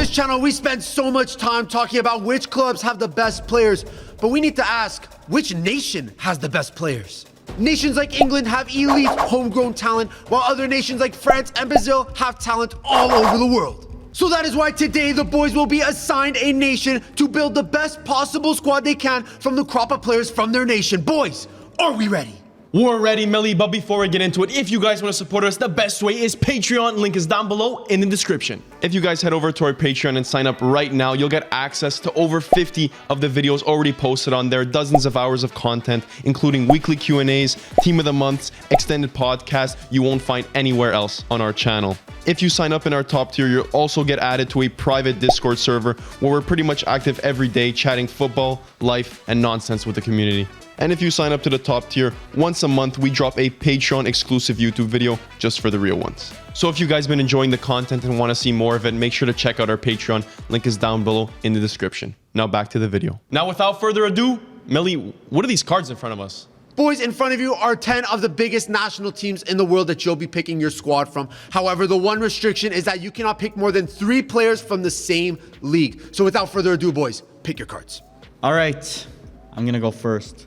this channel, we spend so much time talking about which clubs have the best players, but we need to ask, which nation has the best players? Nations like England have elite homegrown talent, while other nations like France and Brazil have talent all over the world. So that is why today the boys will be assigned a nation to build the best possible squad they can from the crop of players from their nation. Boys, are we ready? We're ready, Millie, but before we get into it, if you guys want to support us, the best way is Patreon. Link is down below in the description. If you guys head over to our Patreon and sign up right now, you'll get access to over 50 of the videos already posted on there, dozens of hours of content, including weekly Q&As, Team of the Months, extended podcasts you won't find anywhere else on our channel. If you sign up in our top tier, you'll also get added to a private Discord server where we're pretty much active every day, chatting football, life, and nonsense with the community. And if you sign up to the top tier, once a month, we drop a Patreon exclusive YouTube video just for the real ones. So if you guys been enjoying the content and want to see more of it, make sure to check out our Patreon. Link is down below in the description. Now back to the video. Now without further ado, Millie, what are these cards in front of us? Boys, in front of you are 10 of the biggest national teams in the world that you'll be picking your squad from. However, the one restriction is that you cannot pick more than 3 players from the same league. So without further ado, boys, pick your cards. All right, I'm gonna go first.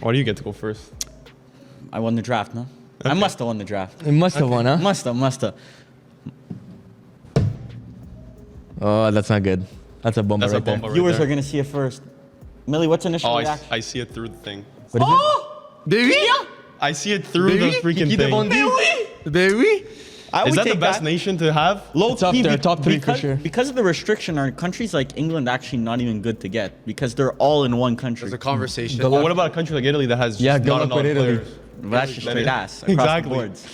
Why do you get to go first? I won the draft, no? Okay. I must have won the draft. It must have won, huh? Must have. Oh, that's not good. That's a bomba That's a right there. bomba right Viewers there. are gonna see it first. Millie, what's initial Oh, reaction? I see it through the thing. What is it? Baby? I see it through the freaking thing. Baby? I Is would that the take best nation to have? Low It's up key, there, top 3 for because, sure. Because of the restriction, are countries like England actually not even good to get because they're all in one country. There's a conversation. Good Well, luck. what about a country like Italy that has Yeah, just good not luck enough with Italy. players? That's just straight ass across Exactly. the boards.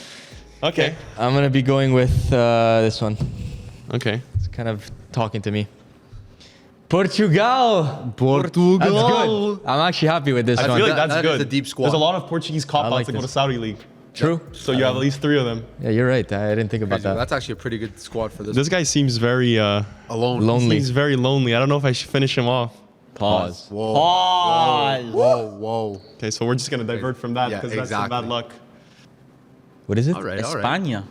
Okay. I'm going to be going with this one. Okay. It's kind of talking to me. Portugal. Portugal. That's good. I'm actually happy with this I one. feel like that's that is good. a deep squad. There's a lot of Portuguese cop-outs like that go to this. Saudi League. True. So you have at least 3 of them. Yeah, you're right. I didn't think about that. That's actually a pretty good squad for this. This guy seems very Alone. Lonely. seems very lonely. I don't know if I should finish him off. Pause. Whoa. Pause. Whoa. Okay, so we're just gonna divert from that Yeah, because that's some exactly. bad luck. What is it? All right. España.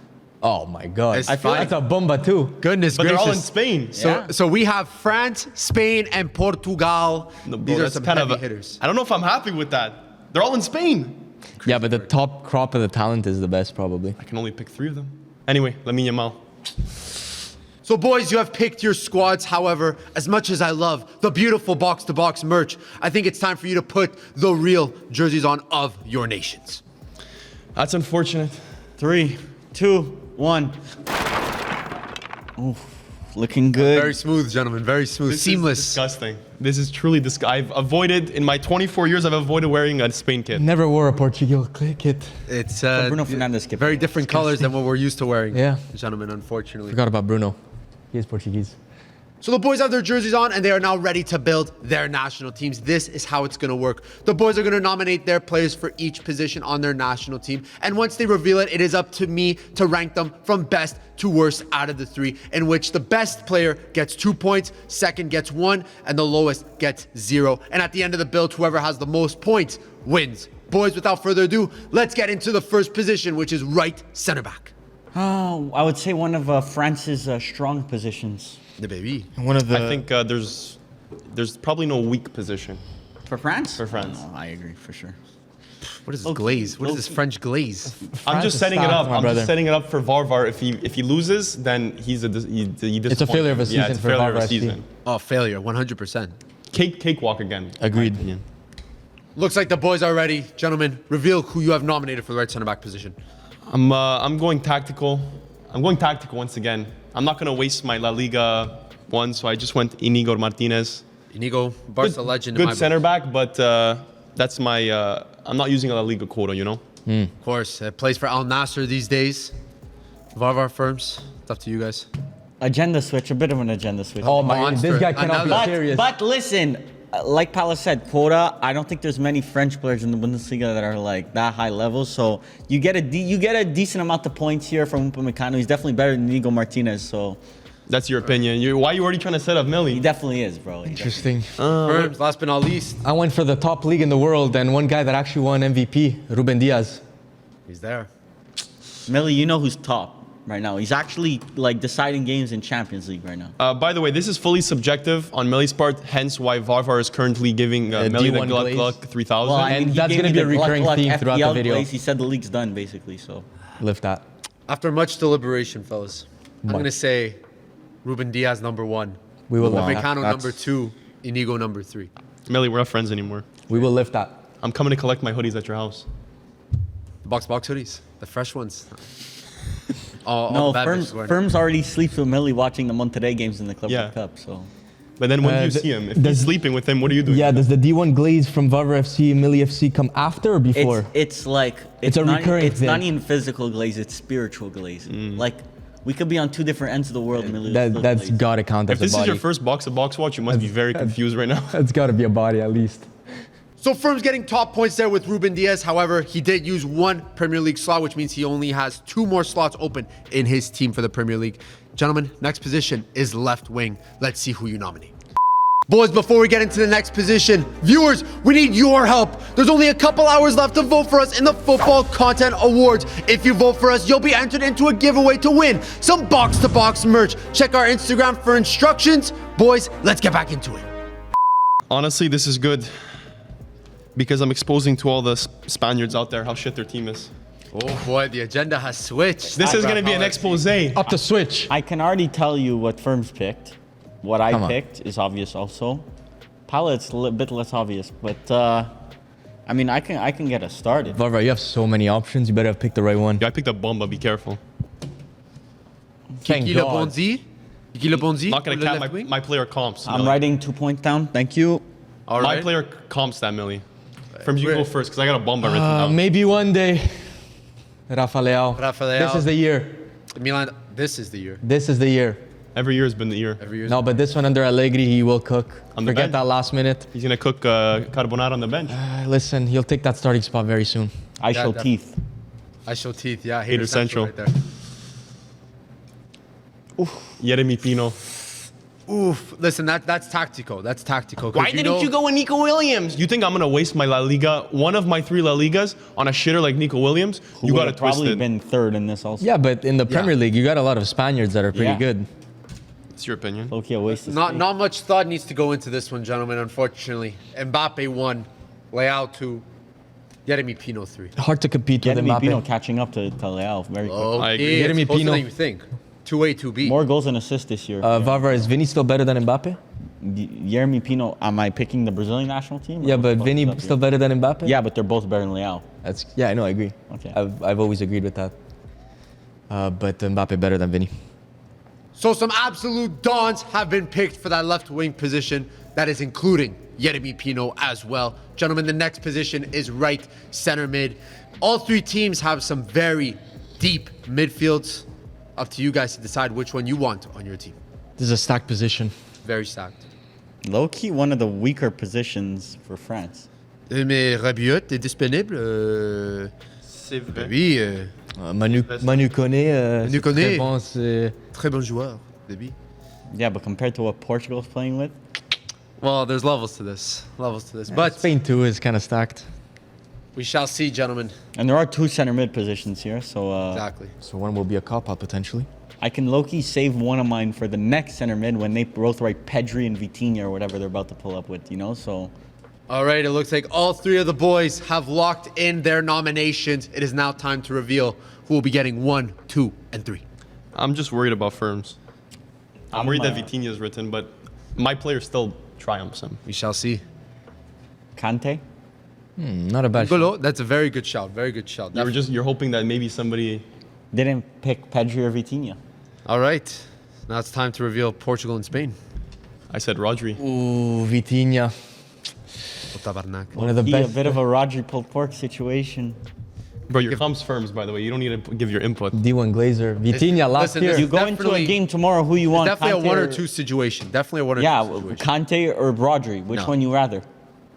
Oh my God. It's I feel fine. that's a bomba too. Goodness But they're all in gracious. Spain. So we have France, Spain, and Portugal. No, bro, These are that's some kind heavy of hitters. I don't know if I'm happy with that. They're all in Spain. Yeah, but the top crop of the talent is the best probably. I can only pick 3 of them. Anyway, Lamine Yamal. So boys, you have picked your squads. However, as much as I love the beautiful box-to-box merch, I think it's time for you to put the real jerseys on of your nations. That's unfortunate. 3, 2, 1. Oof, looking good. Very smooth, gentlemen. Very smooth. This Seamless. is disgusting. This is truly disgusting. I've avoided, in my 24 years, I've avoided wearing a Spain kit. Never wore a Portugal kit. It's Bruno Fernandes kit. very different colors than what we're used to wearing. Yeah. Gentlemen, unfortunately. Forgot about Bruno. He is Portuguese. So the boys have their jerseys on and they are now ready to build their national teams. This is how it's going to work. The boys are going to nominate their players for each position on their national team. And once they reveal it, it is up to me to rank them from best to worst out of the 3, in which the best player gets 2 points, second gets 1, and the lowest gets 0. And at the end of the build, whoever has the most points wins. Boys, without further ado, let's get into the first position, which is right center back. Oh, I would say one of France's strong positions. The baby. One of the I think there's probably no weak position. For France? For France. No, I agree, for sure. What is this glaze? What is this French glaze? I'm just is setting it stacked, up. my I'm brother. just setting it up for Varvar. If he loses, then he's It's a failure of a season it's a for failure of a Varvar FC. season. Oh, failure, 100%. Cakewalk again. Agreed. in my opinion. Looks like the boys are ready. Gentlemen, reveal who you have nominated for the right center back position. I'm going tactical. I'm going tactical once again. I'm not gonna waste my La Liga one, so I just went Inigo Martinez. Inigo, Barca legend. in Good my center back, but that's my. I'm not using a La Liga quota, you know. book. Of course, plays for Al Nasser these days. Varvar firms. It's up to you guys. Agenda switch, a bit of an agenda switch. Oh my, Monster. this guy cannot be Another- serious. But listen, like Pala said, quota. I don't think there's many French players in the Bundesliga that are like that high level. So you get a decent amount of points here from Upamecano. He's definitely better than Inigo Martinez. So That's your opinion. Why are you already trying to set up he Millie? definitely is, bro. He Interesting. Firms, last but not least. I went for the top league in the world and one guy that actually won MVP, Ruben Diaz. He's there. Millie, you know who's top. right now. He's actually like deciding games in Champions League right now. By the way, this is fully subjective on Melly's part, hence why Varvar is currently giving Melly the D1 Gluck glaze. Gluck 3000. Well, I mean, And he that's gave gonna me be a the Gluck recurring Gluck theme throughout the FPL video. glaze. He said the league's done, basically, so. Lift that. After much deliberation, fellas, I'm going to say Ruben Diaz number 1. We will lift that. Upamecano That's- number 2. Inigo number 3. Melly, we're not friends anymore. We will lift that. I'm coming to collect my hoodies at your house. The box hoodies. The fresh ones. All No, the bad bitches wearing it. Firms already sleeps with Millie watching the Monterrey games in the Club Yeah. Cup, so. But then when do you the- see him? If he's sleeping with him, what are you doing? Yeah, does the D1 glaze from Varvar FC, Millie FC come after or before? It's like It's a not, recurring It's thing. not even physical glaze; it's spiritual glaze. Like we could be on two different ends of the world. And Millie would still That's glaze. gotta count If as a this body. is your first box-to-box watch, you must be very confused right now. That's gotta be a body at least. So Firm's getting top points there with Ruben Diaz. However, he did use 1 Premier League slot, which means he only has 2 more slots open in his team for the Premier League. Gentlemen, next position is left wing. Let's see who you nominate. Boys, before we get into the next position, viewers, we need your help. There's only a couple hours left to vote for us in the Football Content Awards. If you vote for us, you'll be entered into a giveaway to win some box-to-box merch. Check our Instagram for instructions. Boys, let's get back into it. Honestly, this is good because I'm exposing to all the Spaniards out there how shit their team is. Oh boy, the agenda has switched. This is going to be an expose. Up to switch. I can already tell you what Firms picked. What I Come on. picked is obvious also. Palette's a bit less obvious, but I mean I can get us started. Varvar, you have so many options. You better have picked the right one. Yeah, I picked up Bomba, be careful. Thank Kiki Le God. Bonzi. Kiki Le Bonzi. Not going for to the count left wing. my player comps. I'm Millie. writing 2 points down. Thank you. All My right. player comps that, Millie. From you Where- go first because I got a Bomba written down. Maybe one day. Rafa Leao. Rafa Leao. This is the year. Milan, this is the year. This is the year. Every year has been the year. Every year. No, but this one under Allegri, he will cook. On the Forget bench. that last minute. He's going to cook carbonara on the bench. Listen, he'll take that starting spot very soon. I show that- teeth. I show teeth. Yeah, Hater Central. right there. Yeremi Pino. Oof. Listen, that's tactical. That's tactical. 'Cause Why didn't you go with Nico Williams? You think I'm going to waste my La Liga, one of my 3 La Ligas, on a shitter like Nico Williams? Who You would got it have probably twisted. been third in this also. Yeah, but in the Yeah. Premier League, you got a lot of Spaniards that are pretty Yeah. good. It's your opinion. Okay, a waste of Not space. not much thought needs to go into this one, gentlemen. Unfortunately, Mbappe 1, Leao 2, Yeremi Pino 3. Hard to compete with Yeremi Pino Mbappe. catching up to Leao very quick. I agree. it's Yeremi closer Pino. than you think. 2A, 2B. More goals and assists this year. Varvar, is Vinny still better than Mbappe? Yeremi Pino, am I picking the Brazilian national team? Yeah, but Both Vinny up here? still better than Mbappe? Yeah, but they're both better than Leao. I know, I agree. Okay. I've always agreed with that. But Mbappe better than Vinny. So some absolute dons have been picked for that left wing position. That is including Yeremi Pino as well. Gentlemen, the next position is right center mid. All 3 teams have some very deep midfields. Up to you guys to decide which one you want on your team. This is a stacked position. Very stacked. Low key, one of the weaker positions for France. Mais Rabiot est disponible. C'est vrai. Oui, Manu Koné. Manu Koné. Très bon, c'est- très bon joueur. Baby. Yeah, but compared to what Portugal's playing with, Well, there's levels to this. But Spain too is kind of stacked. we shall see, gentlemen. and there are 2 center mid positions here, so Exactly. So one will be a cop-out potentially. I can low-key save one of mine for the next center mid when they both write Pedri and Vitinha or whatever they're about to pull up with, you know? So All right, it looks like all 3 of the boys have locked in their nominations. It is now time to reveal who will be getting 1, 2, and 3. I'm just worried about Firms. I'm worried that uh, Vitinha is written, but my player still triumphs him. We shall see. Kante? Not a bad shot. Golo, that's a very good shout. Very good shout. You're hoping that maybe somebody. Didn't pick Pedri or Vitinha. All right. Now it's time to reveal Portugal and Spain. I said Rodri. Ooh, Vitinha. Oh, tabarnak. One of the A best. bit of a Rodri pulled pork situation. Bro, your comps Firms, by the way. You don't need to give your input. D1 Glazer. Vitinha last Listen, year. this You is go into a definitely- game tomorrow, who you want? Definitely a Kante 1 or 2 situation. Definitely a 1 or Yeah, 2 situation. Kante or Rodri? Which No. one you rather?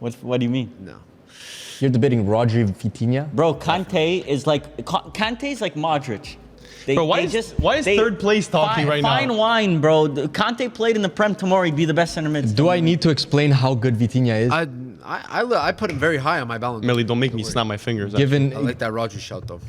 What do you mean? No. You're debating Rodri, Vitinha. Bro, Kante is like Modric. They, Bro, why they is- just, why is they- third place talking right now? Fine wine, bro. Kante played in the Prem tomorrow. He'd be the best center mid. Do I need to explain how good Vitinha is? I put him very high on my balance. Millie, don't make me snap my fingers. I Given like that Roger shout though.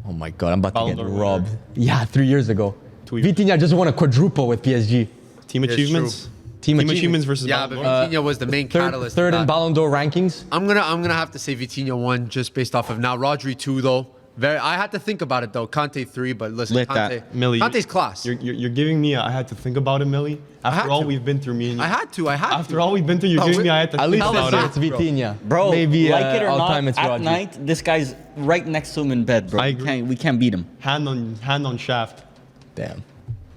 Oh my God, I'm about Ballon to get d'Or robbed. winner. Yeah, 3 years ago. 2 years. Vitinha just won a quadruple with PSG. Team it's achievements. Team Team achievements. achievements versus Yeah, Ballon but d'Or. Vitinha was the main catalyst. Third of in that. Ballon d'Or rankings. I'm gonna have to say Vitinha won just based off of now. Rodri 2 though. I had to think about it though. Conte 3, but listen, Lit Conte, that. Millie, Conte's class. You're giving me. I had to think about it, Millie. had After all to. we've been through, me and you. I had to. After all we've been through, you're No, giving me. we- I had to At think least about this year it. it's Vitinha. Bro, Maybe like it or all not, time it's at Rodri. night, this guy's right next to him in bed, bro. I agree. We can't beat him. Hand on shaft. Damn.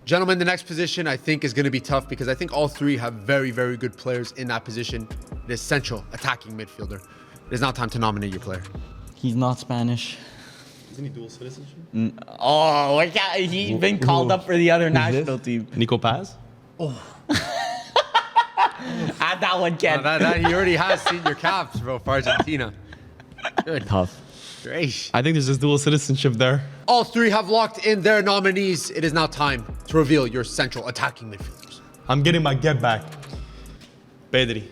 Gentlemen, the next position I think is going to be tough because I think all three have very, very good players in that position. The central attacking midfielder. It is now time to nominate your player. He's not Spanish. Isn't he dual citizenship? Oh, he's been called up for the other national team. Nico Paz. Add that one, Ken. He already has senior caps, bro, for Argentina. Good. Tough. Great. I think there's this dual citizenship there. All three have locked in their nominees. It is now time to reveal your central attacking midfielders. I'm getting my get back. Pedri.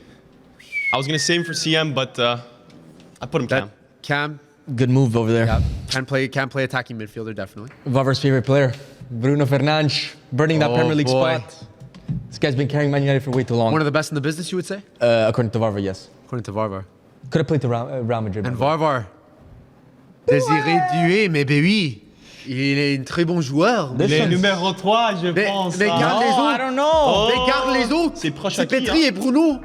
I was gonna save him for CM, but I put him Cam. Cam, Good move over there. yeah, can play attacking midfielder, definitely. Vavar's favorite player, Bruno Fernandes, burning that Oh, Premier League boy. spot. This guy's been carrying Man United for way too long. One of the best in the business, you would say? According to Varvar, yes. According to Varvar. Could have played to Real Madrid. And by the way. Varvar. Désiré Doué, mais ben oui. Il est un très bon joueur. This Les one's- numéro 3, je pense. mais hein. garde les Oh, autres. I don't know. Mais garde les autres. C'est proche à C'est qui, Petri hein? et Bruno.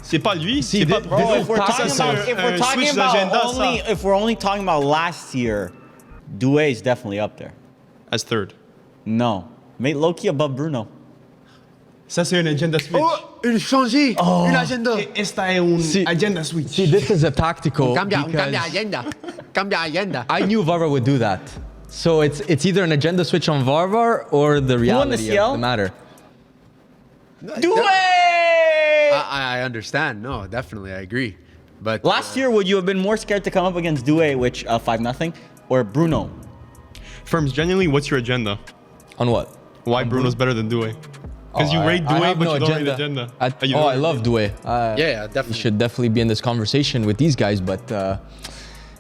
C'est pas lui. Si, C'est pas this- Bro, this Bruno. if we're Ça, talking c'est about, un- if we're un talking switch about d'agenda, only, ça. if we're only talking about last year, Doué is definitely up there. As third. No, mate, low-key above Bruno. Ça, c'est un agenda switch. Oh, une changée. Une agenda. Esta è un Si- agenda switch. See, this is a tactical. Cambia because agenda. Cambia agenda. I knew Varvar would do that. So it's either an agenda switch on Varvar or the reality CL? of the matter. Doué! I understand. No, definitely, I agree. But Last year, would you have been more scared to come up against Doué, which 5-0, or Bruno? Firms, genuinely, what's your agenda? On what? Why Bruno's better than Doué? Because you rate I Doué, have but no you don't rate agenda. You don't I rate love it. Doué. yeah, He definitely. should definitely be in this conversation with these guys, but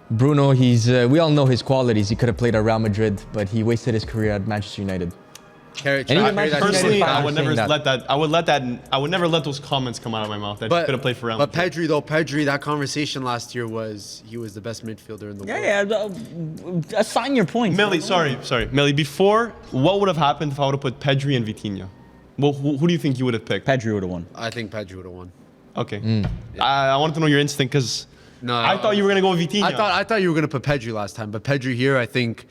Bruno, we all know his qualities. He could have played at Real Madrid, but he wasted his career at Manchester United. Carry And even that Manchester Personally, United I fans would are never saying let that. I would never let those comments come out of my mouth. That But could have played for Real But Madrid. Pedri, that conversation last year was he was the best midfielder in the world. Yeah, assign your points. Melly, sorry. Melly, before, what would have happened if I would have put Pedri and Vitinha? Well, who do you think you would have picked? Pedri would have won. I think Pedri would have won. Okay. I wanted to know your instinct because No, I thought you were gonna go with Vitinha. I thought you were gonna put Pedri last time, but Pedri here, I think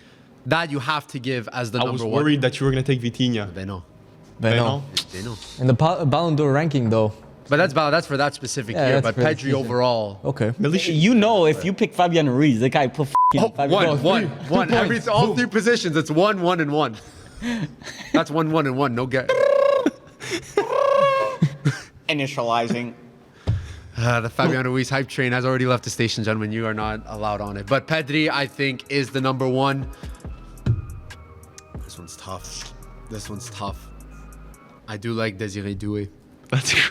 that you have to give as the I number was one. worried that you were gonna take Vitinha. They know. But They no. know. They know. In the Ballon d'Or ranking, though. But that's for that specific Yeah, year. that's But for the Pedri season. overall. Okay. Melly should- You know, if you pick Fabian Ruiz, the guy put Fabian One. points. All three positions. It's 1, 1, and 1. That's 1, 1, and 1. No get. initializing. The Fabian Ruiz hype train has already left the station, gentlemen. You are not allowed on it. But Pedri, I think, is the number one. This one's tough. I do like Désiré Doué. That's crazy.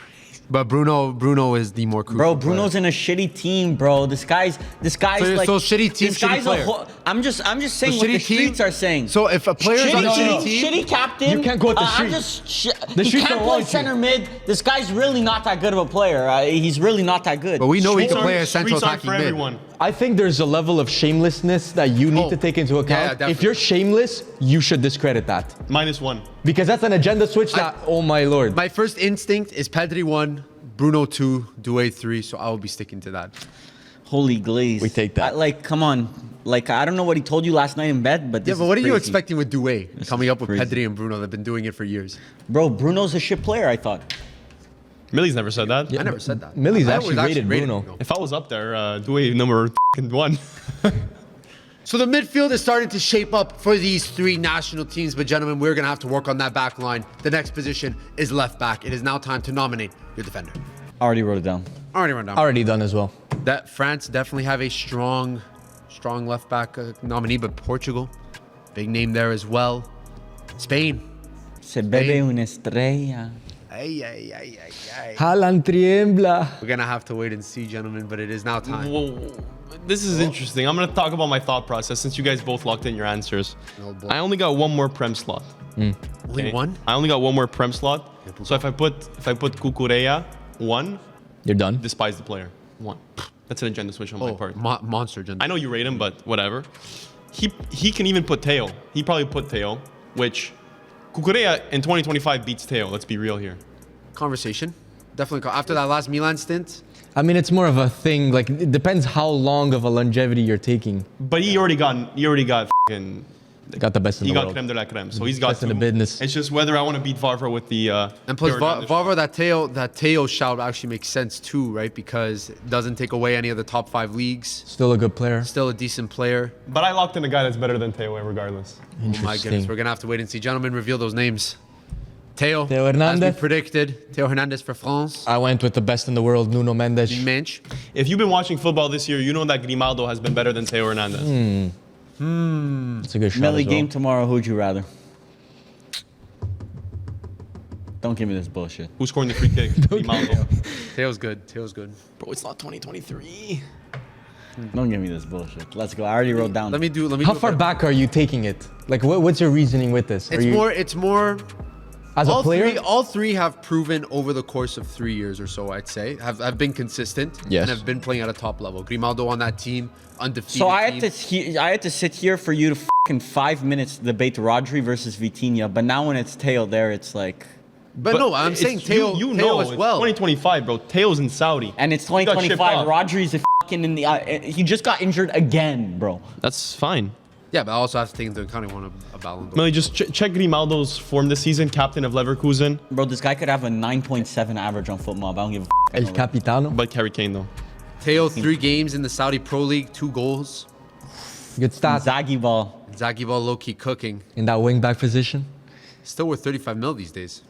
But Bruno is the more crucial Bro, Bruno's player. in a shitty team, bro. This guy's So- like so shitty team, this shitty guy's player. I'm just saying what shitty the team- streets are saying. So if a player is on a shitty team, shitty captain. You can't go with the I'm streets. just The he streets can't don't play want you. center mid. This guy's really not that good of a player. He's really not that good. but we know he can Streets play aren't- a central streets aren't attacking for mid. everyone. I think there's a level of shamelessness that you need Oh, to take into account. definitely. If you're shameless, you should discredit that. -1. Because that's an agenda switch that, oh my lord. My first instinct is Pedri 1, Bruno 2, Doué 3. So I will be sticking to that. Holy glaze. We take that. Like, come on. Like, I don't know what he told you last night in bed, but Yeah, this but is what are you crazy. expecting with Doué coming up with crazy. Pedri and Bruno? They've been doing it for years. Bro, Bruno's a shit player, I thought. Milly's never said that. I never said that. Millie's I actually was rated Bruno. If I was up there, Doué number 1. So the midfield is starting to shape up for these three national teams, but gentlemen, we're gonna have to work on that back line. The next position is left back. It is now time to nominate your defender. Already wrote it down. Already run down. Already done as well. That France definitely have a strong left back nominee, but Portugal, big name there as well. Spain. Se bebe una estrella. Ay, ay, ay, ay, ay. Haaland tiembla. We're gonna have to wait and see, gentlemen, but it is now time. Whoa. This is interesting. I'm gonna talk about my thought process since you guys both locked in your answers. Oh, boy. I only got one more Prem slot. Only okay? one? I only got one more Prem slot. So if I put Cucurella 1, You're done. despise the player 1. That's an agenda switch on my part. Monster, gentlemen. I know you rate him, but whatever. He can even put Teo. He probably put Teo, which Cucurella in 2025 beats Teo. Let's be real here. Conversation. Definitely. After that last Milan stint, I mean, it's more of a thing. Like, it depends how long of a longevity you're taking. But he already got fucking. Got the best in He the got world. creme de la creme, so he's got Best in two. the business. It's just whether I want to beat Varva with the. and plus Theo Hernandez. Varva, that Teo shout actually makes sense too, right? Because it doesn't take away any of the top 5 leagues. Still a good player. Still a decent player. But I locked in a guy that's better than Teo regardless. Oh my goodness, Interesting. we're gonna have to wait and see. Gentlemen, reveal those names. Theo Hernandez. as we predicted. Theo Hernandez for France. I went with the best in the world, Nuno Mendes. Mensch. If you've been watching football this year, you know that Grimaldo has been better than Teo Hernandez. It's a good shot Millie as well. game tomorrow. Who'd you rather? Don't give me this bullshit. Who's scoring the free kick? Grimaldo. Theo's good. Theo's good. Bro, it's not 2023. Don't give me this bullshit. Let's go. I already wrote down. Let me do. How far back are you taking it? Like, what's your reasoning with this? It's more. As a player? All three have proven over the course of 3 years or so, I'd say, have been consistent Yes. and have been playing at a top level. Grimaldo on that team, undefeated. So I team. had to sit here for you to fucking 5 minutes to debate Rodri versus Vitinha, but now when it's Teo there, it's like, But no, I'm it's- saying Teo, you Teo know, as it's well. 2025, bro. Teo's in Saudi. and it's He got shipped 2025. off. Rodri's a fucking in the. He just got injured again, bro. That's fine. Yeah, but I also have to take into account he won a Ballon d'Or. Millie, just check Grimaldo's form this season, captain of Leverkusen, Bro, this guy could have a 9.7 average on FootMob. I don't give a El fuck. Capitano. but Harry Kane though. Teo, 3 games in the Saudi Pro League, 2 goals. Good stats. Zaggy ball. Zaki ball low-key cooking. In that wing back position. Still worth 35 mil these days.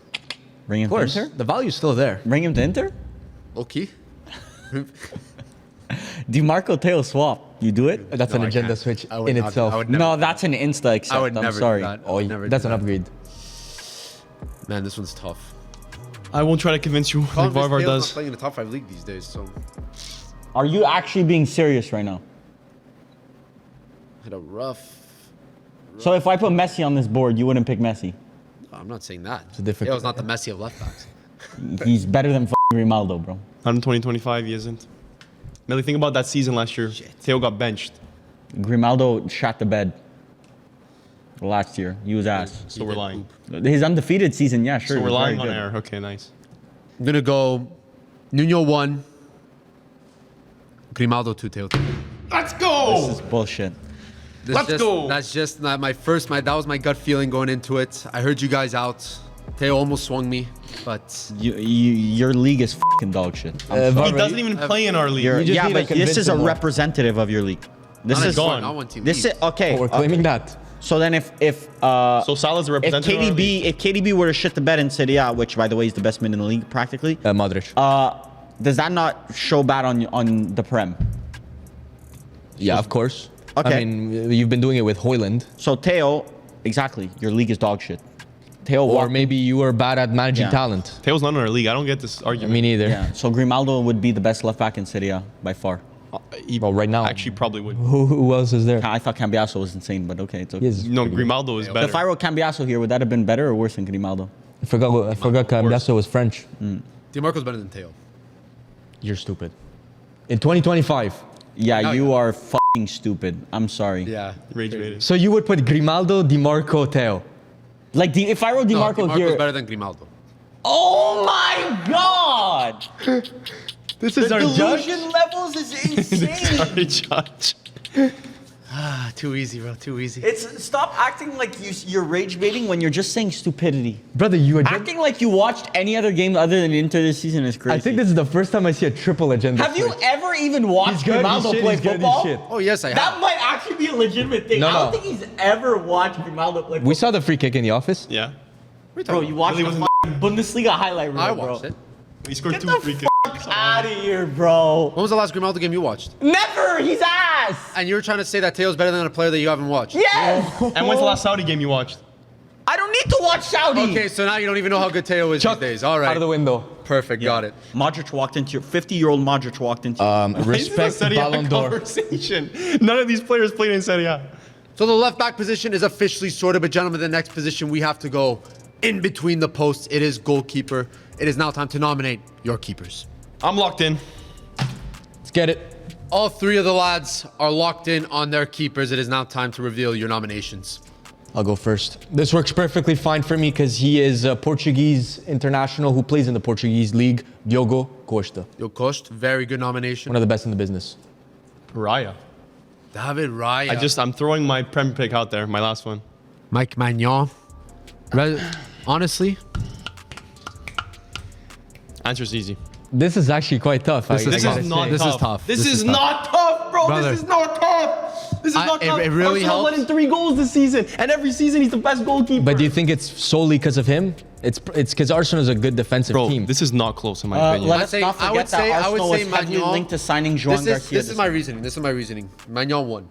Bring him Of course. to Inter? The value's still there. Bring him to Inter? Low-key. DiMarco Teo swap. You do it? That's No, an I agenda can't. switch I would in not- itself. I would never- No, that's an Insta accept. I would I'm never sorry. do that. I Oh, would never that's do an that. upgrade. Man, this one's tough. I won't try to convince you like Problem is, Varvar Teo's not does. playing in the top 5 league these days, so Are you actually being serious right now? had a rough. So if I put Messi on this board, you wouldn't pick Messi. I'm not saying that. a difficult- Teo's not the Messi of left backs. He's better than fucking Grimaldo, bro. Not in 2025, he isn't. Millie, think about that season last year. Teo got benched, Grimaldo shot the bed last year. He was ass. so we're lying. His undefeated season, yeah, sure. So he we're was lying very on good. air. Okay, nice. I'm gonna go Nuno 1, Grimaldo 2, Teo 3. Let's This go! is bullshit. Let's go. That's just not my first. That was my gut feeling going into it. I heard you guys out. Teo almost swung me, but Your league is fucking dog shit. I'm sorry. He Varva, doesn't even play in our league. You're- just yeah, need to but this convince is a him more. representative of your league. This not is gone. Not one team. This league. is okay. Oh, we're claiming that. So then, if So Salah's a if representative. of our league. KDB were to shit the bed and said, yeah, which by the way is the best mid in the league practically, Modric. does that not show bad on the Prem? Yeah, of course. Okay. I mean, you've been doing it with Hoyland. So Teo, exactly, your league is dog shit. Teo Or walked- maybe you were bad at managing Yeah. talent. Teo's not in our league. I don't get this argument. Me neither. Yeah. So Grimaldo would be the best left back in Serie A by far. He Well, right now. actually probably would. Who else is there? I thought Cambiaso was insane, but okay, it's okay. He is No, pretty good. Grimaldo is So better. if I wrote Cambiaso here, would that have been better or worse than Grimaldo? I forgot Cambiaso was French. DiMarco's better than Teo. You're stupid. In 2025. Yeah, No, you yeah. are fucking stupid. I'm sorry. Yeah. Rage baited. So you would put Grimaldo, DiMarco, Teo. Like, if I wrote No, DiMarco DiMarco's here. better than Grimaldo. Oh my god! This The is our judge. delusion levels is insane. Sorry, Judge. Ah, too easy, bro. Too easy. It's stop acting like you're rage baiting when you're just saying stupidity. Brother, you agenda. Acting like you watched any other game other than Inter this season is crazy. I think this is the first time I see a triple agenda. Have you switch. ever even watched He's good, Grimaldo he's shit, play he's good, he's football? shit. Oh yes, I That have. might actually be a legitimate thing. No, I don't no. think he's ever watched Grimaldo play football. We saw the free kick in the office. Yeah. Bro, you watched Really the wasn't- f***ing Bundesliga highlight reel, I bro. watched it. He scored Get 2 the free kicks. out of here, bro. When was the last Grimaldo game you watched? Never. He's ass. And you were trying to say that Teo's better than a player that you haven't watched. Yes. And when's the last Saudi game you watched? I don't need to watch Saudi. Okay, so now you don't even know how good Teo is Chuck, these days. All right. out of the window. Perfect, got it. Modric walked into your 50-year-old Modric walked into. Respect Serie A Ballon d'Or. conversation. None of these players played in Serie A. So the left back position is officially sorted, but gentlemen, the next position we have to go in between the posts. It is goalkeeper. It is now time to nominate your keepers. I'm locked in. Let's get it. All three of the lads are locked in on their keepers. It is now time to reveal your nominations. I'll go first. This works perfectly fine for me because he is a Portuguese international who plays in the Portuguese league, Diogo Costa. Diogo Costa, very good nomination. One of the best in the business. Raya. David Raya. I'm throwing my Prem pick out there, my last one. Mike Magnon. Honestly, Answer's easy. This is actually quite tough. This is not This tough. is tough. This is not tough, bro. Brother. This is not tough. This is not tough. It really Arsenal helps. let in 3 goals this season, and every season he's the best goalkeeper. But do you think it's solely because of him? It's because Arsenal is a good defensive bro, team. this is not close in my opinion. Let us not I would forget that say Arsenal was heavily Magnon. linked to signing Joan Garcia. This is my reasoning. This is my reasoning. Magnon 1,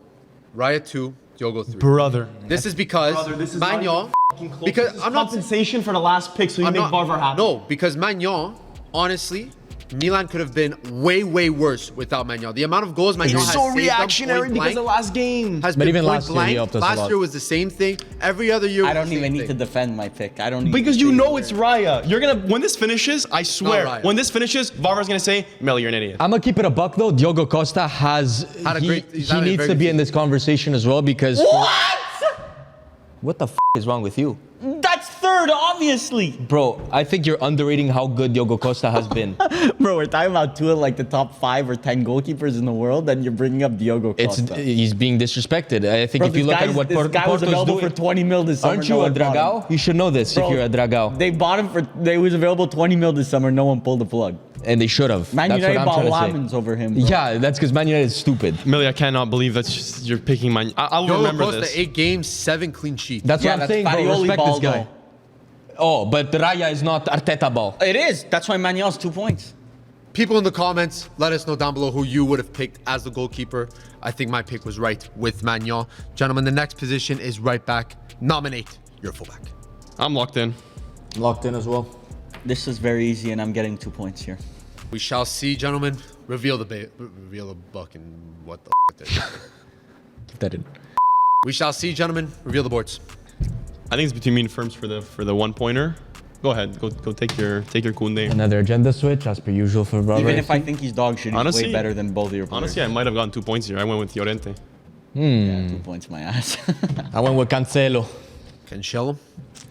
Raya 2, Diogo 3. Brother. This is because Magnon. Because I'm not compensation for the last pick, so you I'm make not- Barber happy. No, because Magnon, honestly, Milan could have been way, way worse without Magnon. The amount of goals Magnon You're has so saved them reactionary point because blank of last game. has But been even point last year, he blank. helped us a Last lot. year was the same thing. Every other year was I don't the same even need to thing. defend my pick. I don't need Because to you say know it. it's Raya. You're gonna when this finishes, I swear, Raya. when this finishes, Barber's gonna say, Mel, you're an idiot. I'm gonna keep it a buck though. Diogo Costa has Had a great- he's he having a needs very to good be in this conversation as well because what the is wrong with you? That's third, obviously. Bro, I think you're underrating how good Diogo Costa has been. Bro, we're talking about two of like the top 5 or 10 goalkeepers in the world, and you're bringing up Diogo Costa. He's being disrespected. I think Bro, if you this look guy's- at what this guy was Porto's available doing, for 20 mil this summer. aren't no you a one bought him. Dragao? You should know this Bro, if you're a Dragao. They bought him he was available 20 mil this summer. No one pulled the plug. And they should have. Man That's what United I'm bought trying to Lamens say. over him. Bro. Yeah, that's because Man United is stupid. Millie, I cannot believe that you're picking my. I'll Diogo remember Costa, this. 8 games, 7 clean sheets. That's Yeah, what I'm that's saying, bro. Farioli Respect ball, this guy. Oh, but Raya is not Arteta ball. It is. That's why Manuel's 2 points. People in the comments, let us know down below who you would have picked as the goalkeeper. I think my pick was right with Magnon. Gentlemen, the next position is right back. Nominate your fullback. I'm locked in. Locked in as well. This is very easy, and I'm getting 2 points here. We shall see, gentlemen. Reveal the buck and what the f*** it is. Keep that in. We shall see, gentlemen. Reveal the boards. I think it's between me and Firms for the 1-pointer. Go ahead. Go take your Koundé. Another agenda switch, as per usual for Bravo. Even if I think he's dog shit, he's Honestly- way better than both of your players. Honestly, I might have gotten 2 points here. I went with Llorente. Yeah, 2 points my ass. I went with Cancelo. Cancelo.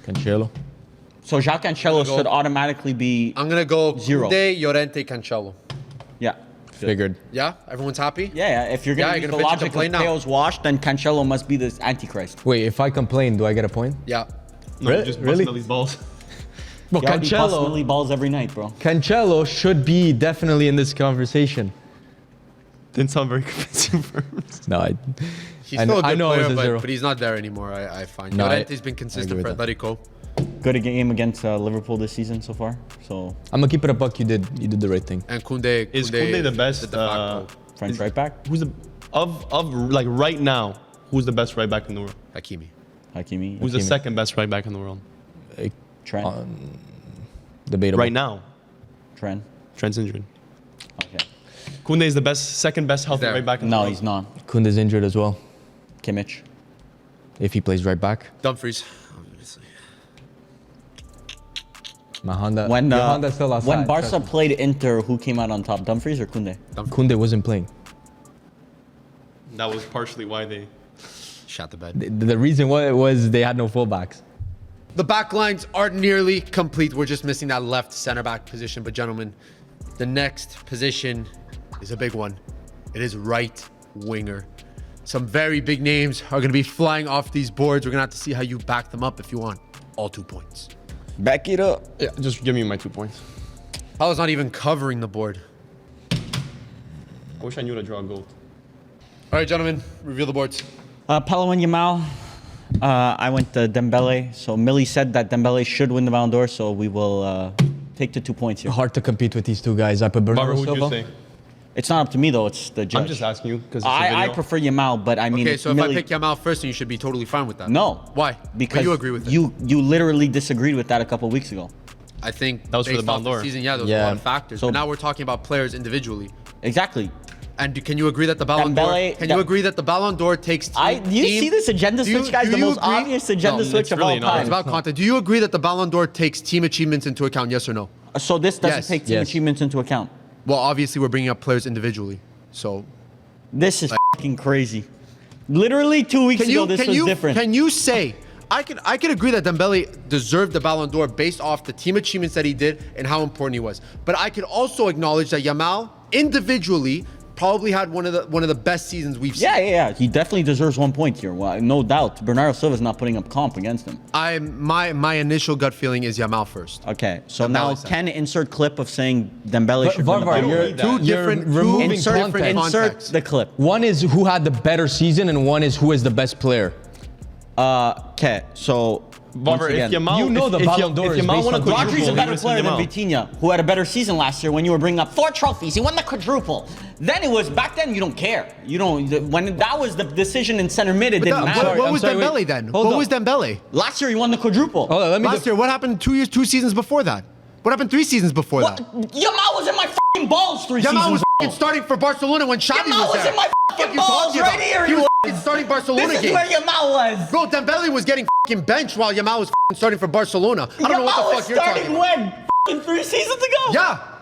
Cancelo. So Jacques Cancelo go- should automatically be... I'm going to go Zero. Koundé, Llorente, Cancelo. Yeah. Figured. Yeah? Everyone's happy? Yeah, if you're going Yeah, to you're use the gonna bitch and logic complain of now. Teo's washed, then Cancelo must be this antichrist. Wait, if I complain, do I get a point? Yeah. No, Really? just Really? bust Millie's balls. Bro, He already busts Cancelo. Millie balls every night, bro. Cancelo should be definitely in this conversation. Didn't sound very convincing, Firms. No, He's I still know- a I good know it was player, a zero. but he's not there anymore, I find. No, Llorente's been I consistent for agree with Atletico. Good game against Liverpool this season so far. So I'm gonna keep it a buck. You did the right thing. And Koundé. Is Koundé the best? de facto. French right back, Who's the of like right now? Who's the best right back in the world? Hakimi. Hakimi, Who's the second best right back in the world Trent, Debatable. right now? Trent. Trent's injured. Okay. Koundé is the second best healthy there. right back in the No, world. he's not. Kunde's injured as well. Kimmich. If he plays right back, Dumfries. Obviously. Mahanda. When Mahanda's still outside. when trust Barca me. played Inter, who came out on top? Dumfries or Koundé? Kunde wasn't playing. That was partially why they. Shot the bed. The reason why it was they had no fullbacks. The back lines are nearly complete. We're just missing that left center back position. But gentlemen, the next position is a big one. It is right winger. Some very big names are going to be flying off these boards. We're going to have to see how you back them up if you want all 2 points. Back it up. Yeah, just give me my 2 points. I was not even covering the board. I wish I knew to draw a goal. All right, gentlemen, reveal the boards. Palawan Yamal. I went to Dembele. So Millie said that Dembele should win the Ballon d'Or. So we will take the 2 points here. Hard to compete with these two guys. I put Barbara, Bernardo who'd you Silva. say? It's not up to me though. It's the judge. I'm just asking you because I prefer Yamal, but I mean. Okay, so if I pick Yamal first, then you should be totally fine with that. No. Why? Because you agree with it. You literally disagreed with that a couple weeks ago. I think that was for the based off Ballon d'Or. season. Yeah, there was a lot of factors. So but now we're talking about players individually. Exactly. And can you agree that the Ballon d'Or? Can you agree that the Ballon d'Or takes? Do you see this agenda switch, guys? The most obvious agenda switch of all time. It's about content. Do you agree that the Ballon d'Or takes team achievements into account? Yes or no? So this doesn't take team achievements into account. Well, obviously we're bringing up players individually. So this is fucking crazy. Literally 2 weeks ago, this was different. Can you say? I could agree that Dembele deserved the Ballon d'Or based off the team achievements that he did and how important he was. But I could also acknowledge that Yamal individually probably had one of the best seasons we've seen. Yeah. He definitely deserves 1 point here. Well, no doubt. Bernardo Silva's not putting up comp against him. My initial gut feeling is Yamal first. Okay, so Dembele now second. Ken insert clip of saying Dembele should win the Ballon d'Or. You're removing context. Insert the clip. One is who had the better season, and one is who is the best player. Okay, so Barber, if Yamal, you know the Ballon d'Or is based on Rodri's a better player than Vitinha, who had a better season last year when you were bringing up 4 trophies. He won the quadruple. Then it was, back then you don't care. You don't, when that was the decision in center mid, it didn't matter. What was Dembele then? What was Dembele? Last year he won the quadruple. Last year, what happened 2 seasons before that? What happened 3 seasons before that? Yamal was in my f***ing balls 3 seasons Yamal ago. was starting for Barcelona when Xavi Yamal was there. in my f***ing balls right here. He was starting Barcelona This is games. where Yamal was. Bro, Dembele was getting benched while Yamal was starting for Barcelona. I don't know what the fuck you're talking about. Yamal was starting when? 3 seasons ago? Yeah.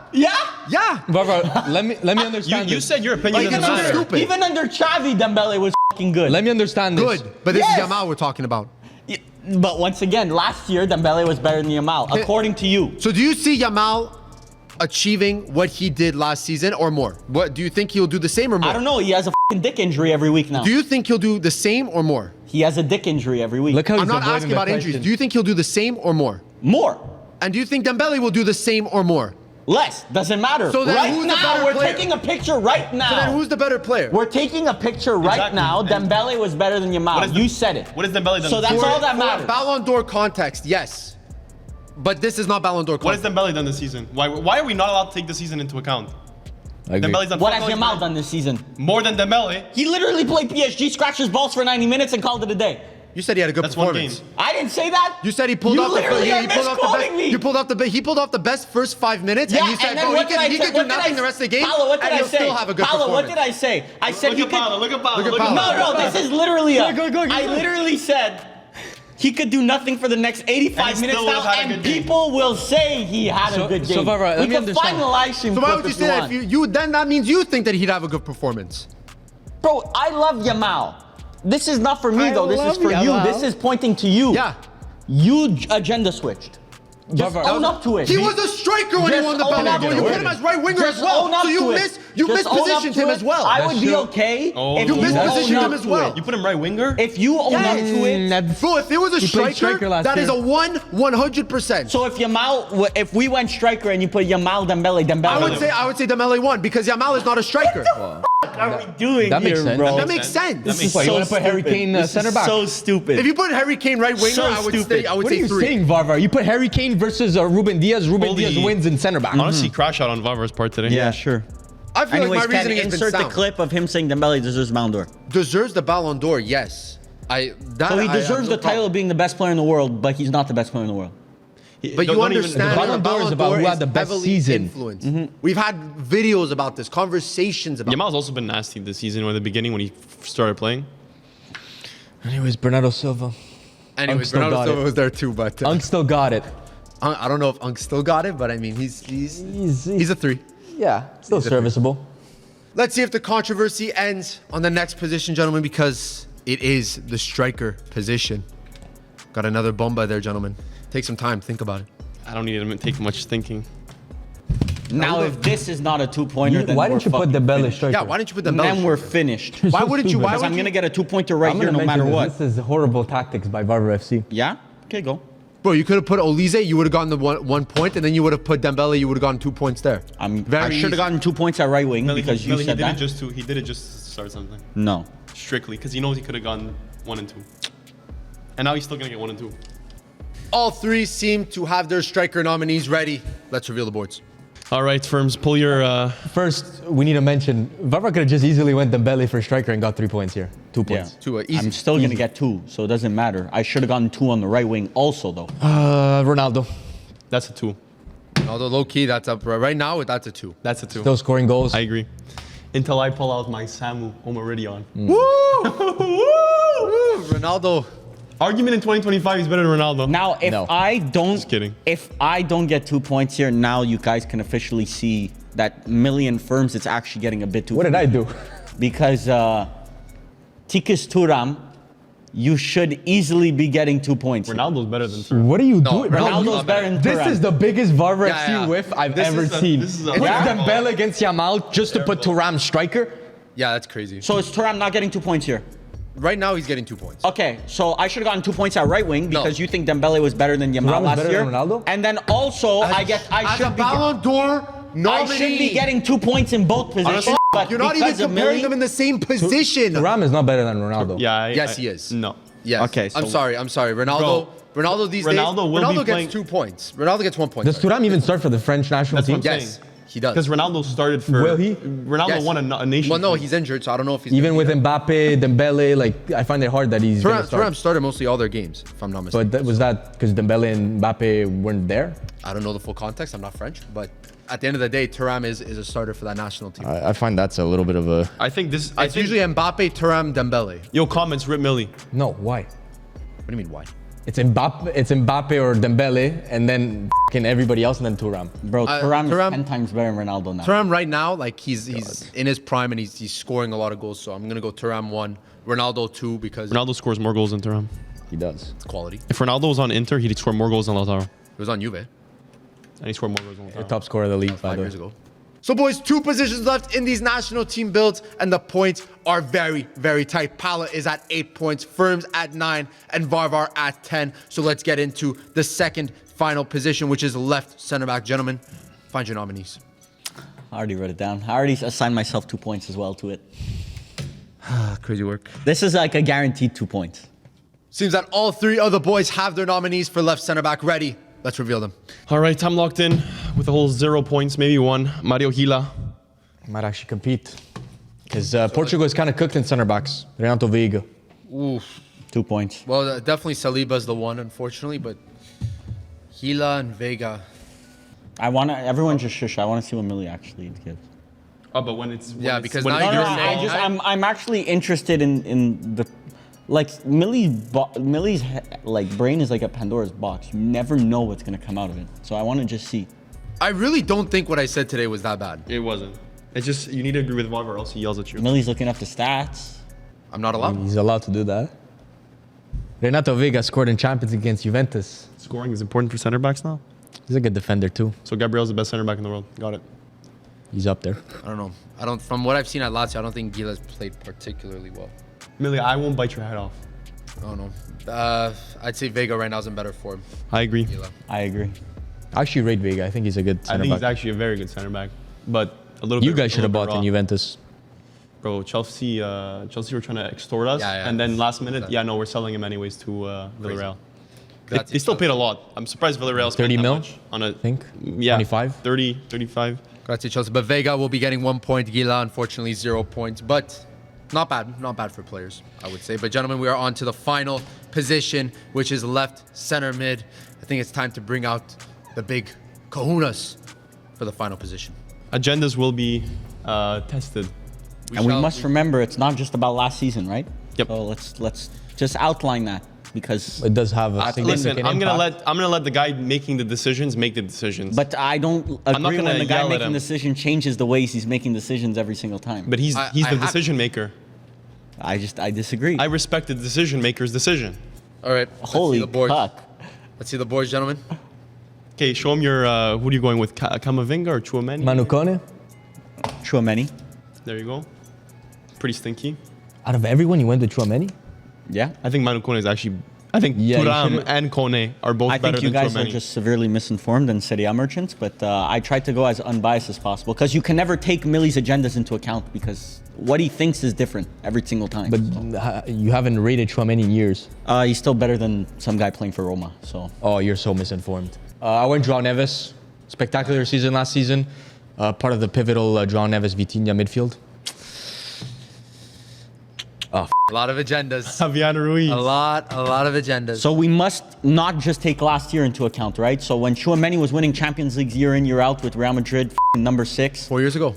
Yeah? Barber, let me understand. You said your opinion doesn't matter. Stupid. Even under Xavi, Dembele was f***ing good. Let me understand this. Good, but this is Yamal we're talking about. But once again, last year, Dembele was better than Yamal, according to you. So do you see Yamal achieving what he did last season or more? What do you think he'll do the same or more? I don't know. He has a f***ing dick injury every week now. Do you think he'll do the same or more? He has a dick injury every week. Look how I'm not asking about injuries. Do you think he'll do the same or more? More. And do you think Dembele will do the same or more? Less. Doesn't matter. So then right who's the now, better we're player? taking a picture right now. So then who's the better player? We're taking a picture right now. Dembele was better than Yamal. You said it. What has Dembele done? So that's all that matters. For Ballon d'Or context, yes. But this is not Ballon d'Or What has context. Dembele done this season? Why are we not allowed to take the season into account? Dembele's done What has Yamal done this season? More than Dembele. He literally played PSG, scratched his balls for 90 minutes, and called it a day. You said he had a good That's one performance. game. I didn't say that. You said he pulled off the best first 5 minutes, and you said, bro, he could do nothing the rest of the game, Paolo, what did and I he'll say? still have a good Paolo, performance. what did I say? I said Look he at could. Paolo. Look at Paolo. Look at Look at Paolo. Paolo. No, this is literally a. Go. I literally said he could do nothing for the next 85 And he minutes still now, would've had a and good game. people will say he had a good game. So, Barbara, let we me can understand. finalize him. So why would you say that? If you then that means you think that he'd have a good performance. Bro, I love Yamal. This is not for me though. This is for you. This is pointing to you. Yeah. You agenda switched. Just Barbara, own up to it. He was a striker when he Just won the own Ballon up d'Or. to You it. put him as right winger Just as well. own up So you to it. you Just own up mispositioned to him it. as well. I would be okay if You you mispositioned own him up as to well. it. You put him right winger? If you own up to it. Bro, if it was a He played striker, striker last that is year. a 100%. So if we went striker and you put Yamal, Dembele. I would say Dembele won because Yamal is not a striker. What are we doing That makes here, sense. bro? That makes sense. This is What, you so wanna put Harry stupid. Kane, This center is back? so stupid. If you put Harry Kane right winger, So I would stupid. say What are you 3. saying, Varvar? You put Harry Kane versus Ruben Diaz. Ruben Holy- Diaz wins in center back. Honestly, crash out on Vavar's part today. Yeah, sure. I feel Anyways, like my Ken, reasoning has been insert the sound. clip of him saying Dembele deserves Ballon d'Or. Deserves the Ballon d'Or, yes. So he deserves the title of being the best player in the world, but he's not the best player in the world. But you understand the Ballon that d'Or is about who had the best heavily season. influenced. We've had videos about this, conversations about Yamal's also been nasty this season or the beginning when he started playing. Anyways, Bernardo Silva. Anyways, still Bernardo got Silva it. was there too, but Unk still got it. I don't know if Unk still got it, but I mean, he's a 3. Yeah, still serviceable. Let's see if the controversy ends on the next position, gentlemen, because it is the striker position. Got another bomba there, gentlemen. Take some time, think about it. I don't need to take much thinking. Now, if this is not a 2-pointer, then Why didn't you put Dembele striker? Yeah, why didn't you put Dembele? Then we're finished. Why wouldn't you? Why Because would I'm you? gonna get a 2-pointer right I'm here, gonna no matter mention what. This is horrible tactics by Varvar FC. Yeah. Okay, go. Bro, you could have put Olise, you would have gotten the one point, and then you would have put Dembele, you would have gotten 2 points there. I should have gotten 2 points at right wing because you said that. He did it just to start something. No. Strictly, because he knows he could have gone 1 and 2. And now he's still gonna get 1 and 2. All 3 seem to have their striker nominees ready. Let's reveal the boards. All right, Firms, pull your... First, we need to mention, Vavra could have just easily went Dembele for striker and got 3 points here. 2 points. Yeah. Two, easy. I'm still going to get 2, so it doesn't matter. I should have gotten 2 on the right wing also, though. Ronaldo. That's a 2. Although low-key, that's up. Right now, that's a 2. That's a 2. Still scoring goals. I agree. Until I pull out my Samu Omaridion. Woo! Ronaldo. Argument in 2025, he's better than Ronaldo. Now, if No. I don't... Just kidding. If I don't get 2 points here, now you guys can officially see that million Firms, it's actually getting a bit too... What did I do? Because Tikas Turam, you should easily be getting 2 points. Ronaldo's better than Thuram. What are you No, doing? Ronaldo's better than This Thuram. is the biggest Vavra Yeah, FC yeah. whiff I've This ever is a- seen. this is a- Put Yeah. Dembele against Yamal just to put Thuram striker. Yeah, that's crazy. So is Turam not getting 2 points here? Right now, he's getting 2 points. Okay, so I should have gotten 2 points at right wing because you think Dembele was better than Yamal Thuram was last better year. than Ronaldo? And then also I As a should be Ballon d'Or nominee. I should be getting 2 points in both positions. Honestly, but You're not even because of comparing Millie- them in the same position. Thuram is not better than Ronaldo. Yeah. Yes, he is. No. Yes. Okay, so- I'm sorry. Bro, Ronaldo these Ronaldo will days. be Ronaldo playing- gets 2 points. Ronaldo gets 1 point. Does sorry. Thuram even start for the French national That's team? what I'm Yes, saying. he does. Because Ronaldo started for... Will he? Ronaldo Yes. won a nation. Well, no, he's injured, so I don't know if he's Even gonna with be there. Mbappe, Dembele, like I find it hard that he's gonna start. Thuram started mostly all their games, if I'm not mistaken. But was that because Dembele and Mbappe weren't there? I don't know the full context. I'm not French, but at the end of the day, Thuram is a starter for that national team. I find that's a little bit of a. I think this... It's usually Mbappe, Thuram, Dembele. Yo, comments, Rip Millie. No, why? What do you mean, why? It's Mbappe or Dembele, and then fucking everybody else, and then Thuram. Bro, Thuram Thuram- is 10 times better than Ronaldo now. Thuram right now, like he's in his prime and he's scoring a lot of goals. So I'm gonna go Thuram 1, Ronaldo 2 because Ronaldo scores more goals than Thuram. He does. it's quality. If Ronaldo was on Inter, he'd score more goals than Lautaro. It was on Juve And he scored more goals than Lautaro. Top scorer of the league, by 5 the way. years ago. So boys, 2 positions left in these national team builds, and the points are very, very tight. Pala is at 8 points, Firms at 9, and Varvar at 10. So let's get into the second final position, which is left center back. Gentlemen, find your nominees. I already wrote it down. I already assigned myself 2 points as well to it. Crazy work. This is like a guaranteed 2 points. Seems that all 3 of the boys have their nominees for left center back ready. Let's reveal them. All right, I'm locked in with a whole 0 points, maybe 1. Mario Gila. Might actually compete. Because Portugal is kind of cooked in center backs. Renato Veiga. Oof. 2 points. Well, definitely Saliba's the one, unfortunately, but Gila and Vega. Everyone just shush. I want to see what Millie actually gives. Oh, but when it's... Yeah, because when now it's No, you're no, saying- I'm actually interested in the, like Millie's like brain is like a Pandora's box. You never know what's gonna come out of it. So I want to just see. I really don't think what I said today was that bad. It wasn't. It's just, you need to agree with Varvar or else he yells at you. Millie's looking up the stats. I'm not allowed. He's allowed to do that. Renato Veiga scored in Champions against Juventus. Scoring is important for center backs now. He's a good defender too. So Gabriel's the best center back in the world. Got it. He's up there. I don't know. From what I've seen at Lazio, I don't think Gila's played particularly well. Millie, I won't bite your head off. I don't know. I'd say Vega right now is in better form. I agree. Gila. I agree. I actually rate Veiga. I think he's a good I center think back. he's actually a very good center back. But a little bit... You guys should have a little bought bit in raw. Juventus. Bro, Chelsea were trying to extort us. Yeah, and then it's- last minute, yeah, no, we're selling him anyways to Villarreal. Grazie, They still paid a lot. I'm surprised Villarreal spent 30 that mil, much on a... I think. Yeah, 25. 30, 35. Grazie, Chelsea. But Vega will be getting 1 point. Gila, unfortunately, 0 points. But not bad. Not bad for players, I would say. But gentlemen, we are on to the final position, which is left center mid. I think it's time to bring out the big kahunas for the final position. Agendas will be tested. And we must remember, it's not just about last season, right? Yep. So let's just outline that because. It does have a significant Listen, I'm impact. gonna let the guy making the decisions make the decisions. But I don't not agree gonna when the guy yell at making him. the decision changes the ways he's making decisions every single time. But he's I the have- decision maker. I disagree. I respect the decision maker's decision. All right. Holy let's see the boards. cuck. Let's see the boards, gentlemen. Okay, show him your. Who are you going with? Kamavinga or Chouameni? Manu Kone? Chouameni. There you go. Pretty stinky. Out of everyone, you went to Chouameni? Yeah. I think Manu Kone is actually. I think Yeah, you Thuram should've- and Kone are both I better think you than guys are Chouameni. just severely misinformed and Serie A merchants, but I tried to go as unbiased as possible because you can never take Millie's agendas into account because what he thinks is different every single time. But So, you haven't rated Chouameni in years. he's still better than some guy playing for Roma. So Oh, you're so misinformed. I went João Neves. Spectacular season last season. Part of the pivotal João Neves Vitinha midfield. A lot of agendas. Fabian Ruiz. A lot of agendas. So we must not just take last year into account, right? So when Tchouaméni was winning Champions League year in, year out with Real Madrid, number 6. 4 years ago.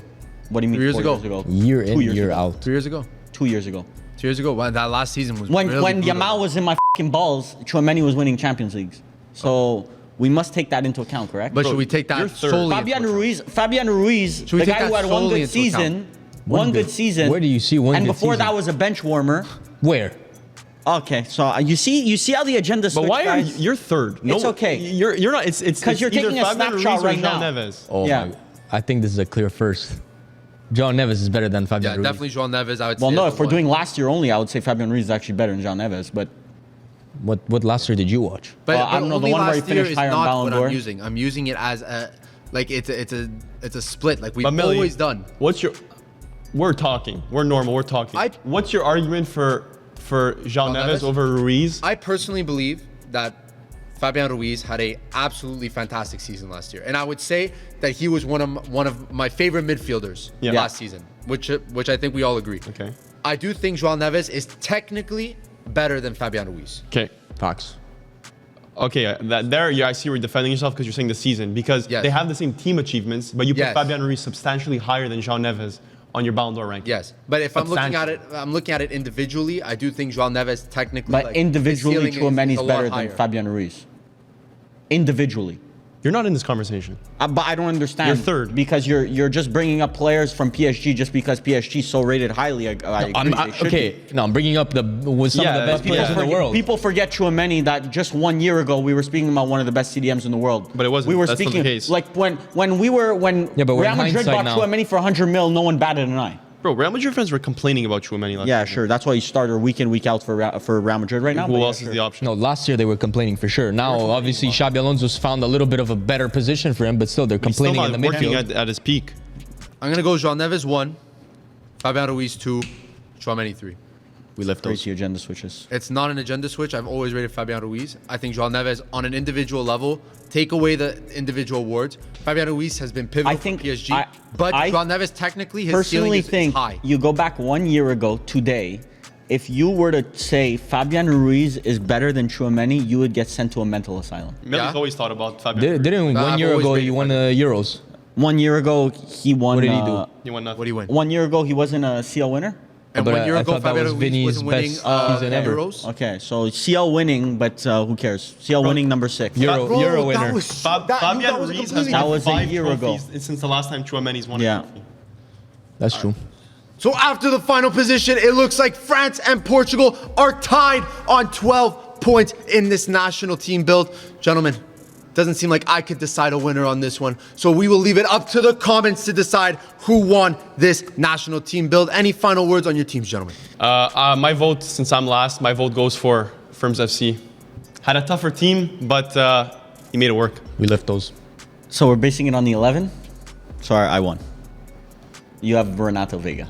What do you mean? 3 years 4 ago. years ago. Year in, 2 years year ago. out. 2 years ago. 2 years ago. 2 years ago. Well, that last season was When really brutal. Yamal was in my balls, Tchouaméni was winning Champions Leagues. So we must take that into account, correct? But should we take you're that third. solely? Fabian into account? Ruiz, we the take guy who that had one solely good into season, account? one good season. Where do you see one And good before season? that was a bench warmer. Where? Okay, so you see how the agenda switched, But why are guys? you're third? It's okay. You're not. It's 'Cause you're either taking a Fabian snapshot Ruiz or right João now. Neves. Oh Yeah. my, I think this is a clear first. João Neves is better than Fabian Yeah, Ruiz. definitely João Neves. I would Well, say no, is if the we're one. doing last year only, I would say Fabian Ruiz is actually better than João Neves. But What last year did you watch? But, I don't know, the only one where he last year finished is higher on not Ballon what d'Or. I'm using. I'm using it as a like it's a split. Like we've But Millie, always done. What's your? We're talking. We're normal. We're talking. What's your argument for João Neves Neves? over Ruiz? I personally believe that Fabian Ruiz had a absolutely fantastic season last year, and I would say that he was one of my favorite midfielders Yeah. last season, which I think we all agree. Okay. I do think João Neves is technically better than Fabian Ruiz. Okay. Fox. Okay, I see you're defending yourself because you're saying the season because Yes. they have the same team achievements, but you put Yes. Fabian Ruiz substantially higher than João Neves on your Ballon d'Or ranking. Yes, but if I'm looking at it individually, I do think João Neves technically. but like, his individually, ceiling is Tchouaméni is a lot better than higher. Fabian Ruiz. Individually. You're not in this conversation. But I don't understand. You're third. Because you're just bringing up players from PSG just because PSG is so rated highly. I agree. They should be. I'm bringing up some of the best players in the world. People forget Tchouaméni that just 1 year ago we were speaking about one of the best CDMs in the world. But it wasn't. We were That's not the speaking case. like when Yeah, but we're Real in Madrid hindsight bought now. Tchouaméni for 100 mil, no one batted an eye. Bro, Real Madrid fans were complaining about Tchouaméni last Yeah, season. sure. That's why you started week in, week out for Real Madrid right now. Who but else yeah, is sure. the option? No, last year they were complaining for sure. Now, obviously, Xabi Alonso's found a little bit of a better position for him, but still, they're He's still complaining not in the working midfield. at his peak. I'm gonna go João Neves 1, Fabian Ruiz 2, Tchouaméni 3. We left those. Crazy agenda switches. It's not an agenda switch. I've always rated Fabian Ruiz. I think João Neves, on an individual level, take away the individual awards. Fabian Ruiz has been pivotal I think- for PSG, I- but I João Neves technically his Personally ceiling is think high. you go back 1 year ago today, if you were to say Fabian Ruiz is better than Tchouaméni, you would get sent to a mental asylum. Millie's Yeah. always thought about Fabian. Didn't Nah, 1 I've year always ago rated he won the Euros? 1 year ago, he won. What did he do? He won nothing. What do you win? 1 year ago, he wasn't a CL winner. And But 1 year I ago, thought that Fabian was Ruiz Vinny's wasn't winning best season ever. Euros. Okay, so CL winning, but who cares? CL winning number 6. Euro winner. Fabian Ruiz has That won was a 5 year ago. trophies since the last time Tchouaméni's won Yeah. a trophy. That's true. So after the final position, it looks like France and Portugal are tied on 12 points in this national team build. Gentlemen, doesn't seem like I could decide a winner on this one. So we will leave it up to the comments to decide who won this national team build. Any final words on your teams, gentlemen? My vote, since I'm last, my vote goes for Firms FC. Had a tougher team, but he made it work. We left those. So we're basing it on the 11. Sorry, I won. You have Renato Vega.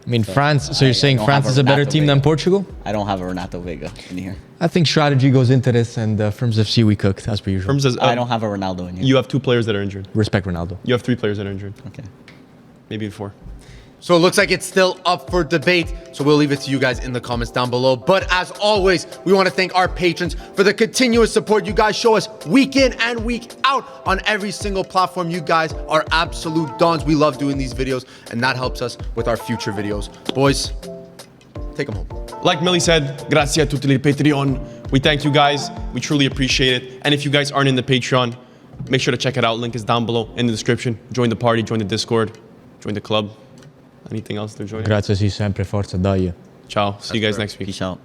I mean, France. So you're saying don't France have is a better Renato team Vega. than Portugal? I don't have a Renato Vega in here. I think strategy goes into this, and Firms FC we cooked as per usual. Firms says, I don't have a Ronaldo in here. you have 2 players that are injured. Respect Ronaldo. You have 3 players that are injured. Okay. Maybe 4. So it looks like it's still up for debate. So we'll leave it to you guys in the comments down below. But as always, we want to thank our patrons for the continuous support you guys show us week in and week out on every single platform. You guys are absolute dons. We love doing these videos, and that helps us with our future videos. Boys, take them home. Like Millie said, grazie a tutti il Patreon. We thank you guys. We truly appreciate it. And if you guys aren't in the Patreon, make sure to check it out. Link is down below in the description. Join the party, join the Discord, join the club. Anything else to join? Grazie, sì, sempre, forza, dai. Ciao. See you guys next week. Peace out.